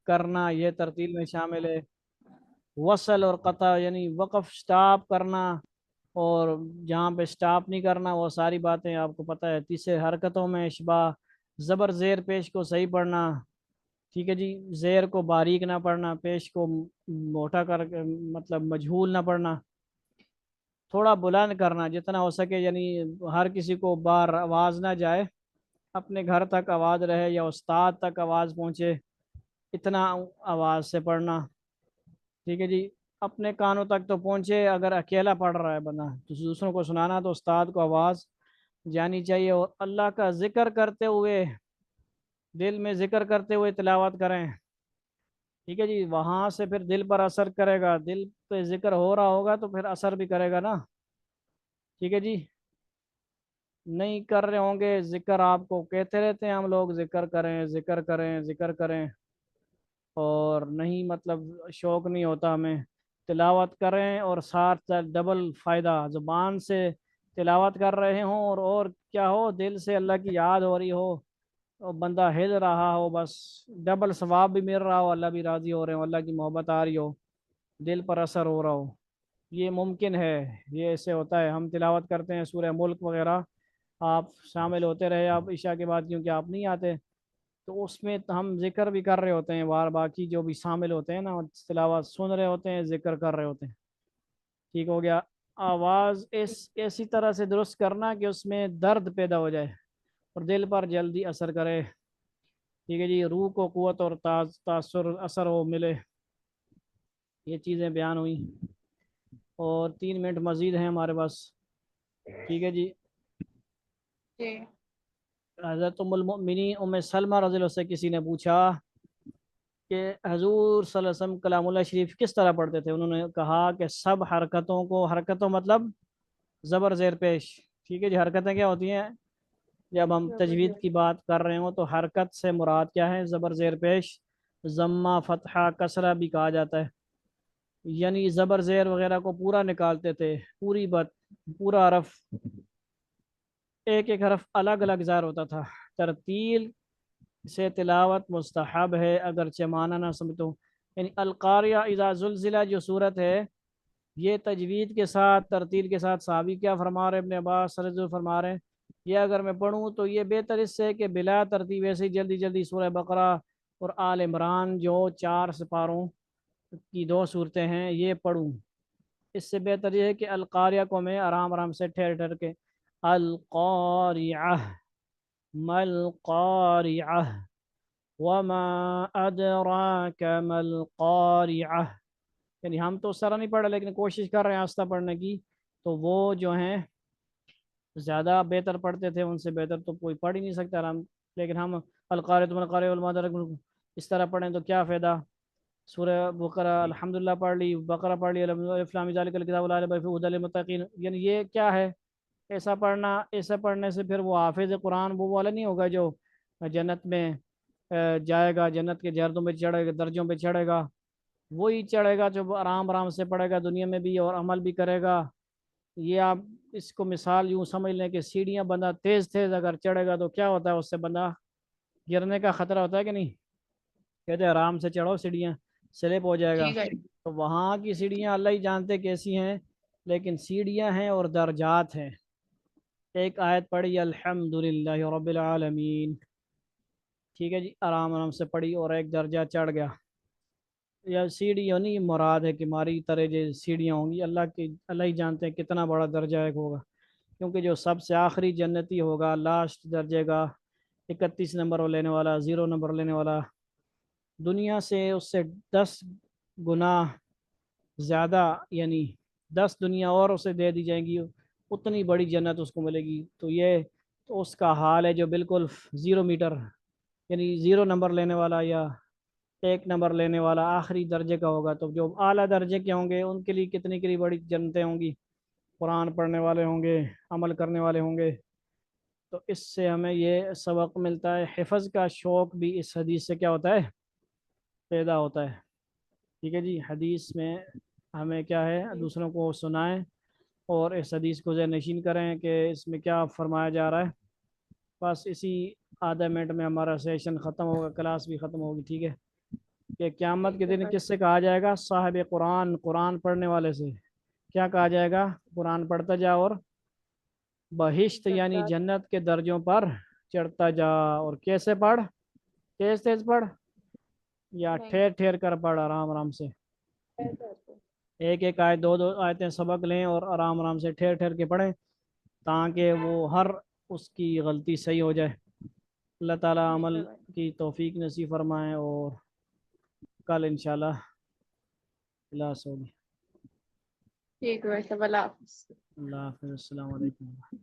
کرنا یہ ترتیل میں شامل ہے۔ وصل اور قطع یعنی وقف سٹاپ کرنا، اور جہاں پہ سٹاپ نہیں کرنا وہ ساری باتیں آپ کو پتہ ہے۔ تیسرے حرکتوں میں اشباع، زبر زیر پیش کو صحیح پڑھنا، ٹھیک ہے جی، زیر کو باریک نہ پڑھنا، پیش کو موٹا کر کے مطلب مجہول نہ پڑھنا، تھوڑا بلند کرنا جتنا ہو سکے، یعنی ہر کسی کو بار آواز نہ جائے، اپنے گھر تک آواز رہے یا استاد تک آواز پہنچے، اتنا آواز سے پڑھنا، ٹھیک ہے جی۔ اپنے کانوں تک تو پہنچے، اگر اکیلا پڑھ رہا ہے بندہ تو دوسروں کو سنانا تو استاد کو آواز جانی چاہیے، اور اللہ کا ذکر کرتے ہوئے، دل میں ذکر کرتے ہوئے تلاوت کریں، ٹھیک ہے جی۔ وہاں سے پھر دل پر اثر کرے گا، دل پہ ذکر ہو رہا ہوگا تو پھر اثر بھی کرے گا نا، ٹھیک ہے جی۔ نہیں کر رہے ہوں گے ذکر، آپ کو کہتے رہتے ہیں ہم لوگ ذکر کریں ذکر کریں ذکر کریں، اور نہیں مطلب شوق نہیں ہوتا ہمیں، تلاوت کریں اور ساتھ ڈبل فائدہ، زبان سے تلاوت کر رہے ہوں اور کیا ہو، دل سے اللہ کی یاد ہو رہی ہو، اور بندہ ہل رہا ہو، بس ڈبل ثواب بھی مل رہا ہو، اللہ بھی راضی ہو رہے ہو، اللہ کی محبت آ رہی ہو، دل پر اثر ہو رہا ہو، یہ ممکن ہے، یہ ایسے ہوتا ہے۔ ہم تلاوت کرتے ہیں سورہ ملک وغیرہ، آپ شامل ہوتے رہے آپ عشاء کے بعد، کیونکہ آپ نہیں آتے، تو اس میں ہم ذکر بھی کر رہے ہوتے ہیں، باقی جو بھی شامل ہوتے ہیں نا تلاوت سن رہے ہوتے ہیں، ذکر کر رہے ہوتے ہیں، ٹھیک ہو گیا۔ آواز ایسی طرح سے درست کرنا کہ اس میں درد پیدا ہو جائے اور دل پر جلدی اثر کرے، ٹھیک ہے جی، روح کو قوت اور تاثر اثر ہو ملے، یہ چیزیں بیان ہوئی، اور 3 منٹ مزید ہیں ہمارے پاس، ٹھیک ہے جی۔ جی حضرت ام المؤمنین ام سلمہ رضی اللہ عنہ سے کسی نے پوچھا کہ حضور صلی اللہ علیہ وسلم کلام اللہ شریف کس طرح پڑھتے تھے، انہوں نے کہا کہ سب حرکتوں کو، حرکتوں مطلب زبر زیر پیش، ٹھیک ہے جی، حرکتیں کیا ہوتی ہیں، جب ہم تجوید کی بات کر رہے ہوں تو حرکت سے مراد کیا ہے، زبر زیر پیش، ضمہ فتحہ کسرہ بھی کہا جاتا ہے، یعنی زبر زیر وغیرہ کو پورا نکالتے تھے، پوری بات، پورا حرف، ایک ایک حرف الگ الگ ظاہر ہوتا تھا۔ ترتیل سے تلاوت مستحب ہے اگرچہ معنی نہ سمجھو، یعنی القاریہ اذا زلزلہ جو صورت ہے، یہ تجوید کے ساتھ ترتیل کے ساتھ، صحابی کیا فرما رہے، ابن عباس رضی اللہ عنہ فرما رہے ہیں، یہ اگر میں پڑھوں تو یہ بہتر اس سے کہ بلا ترتیب ایسے ہی جلدی جلدی سورہ بقرہ اور آل عمران جو 4 سپاروں کی 2 صورتیں ہیں یہ پڑھوں، اس سے بہتر یہ ہے کہ القاریہ کو میں آرام آرام سے ٹھہر ٹھہر کے، القاریہ مل قاریہ وما ادراک مل قاریہ، یعنی ہم تو اس طرح نہیں پڑھ رہے لیکن کوشش کر رہے ہیں آہستہ پڑھنے کی، تو وہ جو ہیں زیادہ بہتر پڑھتے تھے، ان سے بہتر تو کوئی پڑھ ہی نہیں سکتا آرام، لیکن ہم القاریۃ ما القاریہ وما ادراک اس طرح پڑھیں تو کیا فائدہ، سورہ بقرہ الحمدللہ پڑھ لی، بقرہ پڑھ لی، الف لام ذالک الکتاب لا ریب فیہ ھدی للمتقین، یعنی یہ کیا ہے، ایسا پڑھنا، ایسا پڑھنے سے پھر وہ حافظ قرآن وہ والا نہیں ہوگا جو جنت میں جائے گا، جنت کے جھرنوں میں چڑھے گا، درجوں پہ چڑھے گا، وہی چڑھے گا جو آرام آرام سے پڑھے گا دنیا میں بھی اور عمل بھی کرے گا۔ یہ آپ اس کو مثال یوں سمجھ لیں کہ سیڑھیاں بندہ تیز تیز اگر چڑھے گا تو کیا ہوتا ہے، اس سے بندہ گرنے کا خطرہ ہوتا ہے کہ نہیں، کہتے ہیں آرام سے چڑھو سیڑھیاں سلپ ہو جائے گا، ٹھیک ہے تو وہاں کی سیڑھیاں اللہ ہی جانتے کیسی ہیں، لیکن سیڑھیاں ہیں اور درجات ہیں۔ ایک آیت پڑھی الحمدللہ رب العالمین، ٹھیک ہے جی، آرام آرام سے پڑھی اور ایک درجہ چڑھ گیا، یا سیڑھی نہیں مراد ہے کہ ہماری طرح جو سیڑھیاں ہوں گی، اللہ ہی جانتے ہیں کتنا بڑا درجہ ایک ہوگا، کیونکہ جو سب سے آخری جنتی ہوگا لاسٹ درجے کا 31 نمبر لینے والا، 0 نمبر لینے والا، دنیا سے اس سے 10 گنا زیادہ، یعنی 10 دنیا اور اسے دے دی جائیں گی، اتنی بڑی جنت اس کو ملے گی، تو یہ تو اس کا حال ہے جو بالکل 0 میٹر، یعنی 0 نمبر لینے والا یا 1 نمبر لینے والا آخری درجے کا ہوگا، تو جو اعلیٰ درجے کے ہوں گے ان کے لیے کتنی کتنی بڑی جنتیں ہوں گی، قرآن پڑھنے والے ہوں گے، عمل کرنے والے ہوں گے، تو اس سے ہمیں یہ سبق ملتا ہے، حفظ کا شوق بھی اس حدیث سے کیا ہوتا ہے، پیدا ہوتا ہے، ٹھیک ہے جی۔ حدیث میں ہمیں کیا ہے، دوسروں کو سنائیں اور اس حدیث کو ذہن نشین کریں کہ اس میں کیا فرمایا جا رہا ہے، بس اسی آدھے منٹ میں ہمارا سیشن ختم ہوگا، کلاس بھی ختم ہوگی، ٹھیک ہے۔ کہ قیامت کے ٹھیک ہے دن بھائی، کس سے کہا جائے گا؟ صاحب قرآن، قرآن پڑھنے والے سے کیا کہا جائے گا؟ قرآن پڑھتا جا اور بہشت یعنی درجات جنت کے درجوں پر چڑھتا جا۔ اور کیسے پڑھ؟ تیز تیز پڑھ یا نہیں ٹھہر ٹھہر کر پڑھ آرام آرام سے؟ ایسا ہوتا ہے۔ ایک ایک آیت، دو دو آیتیں سبق لیں اور آرام آرام سے ٹھہر ٹھہر کے پڑھیں تاکہ وہ ہر اس کی غلطی صحیح ہو جائے۔ اللہ تعالیٰ ٹھیک ہے عمل بھائی، کی توفیق نصیب فرمائیں، اور کل انشاءاللہ کلاس ہوگی۔ ٹھیک ہے بھائی، سب اللہ حافظ۔ اللہ حافظ، السلام علیکم۔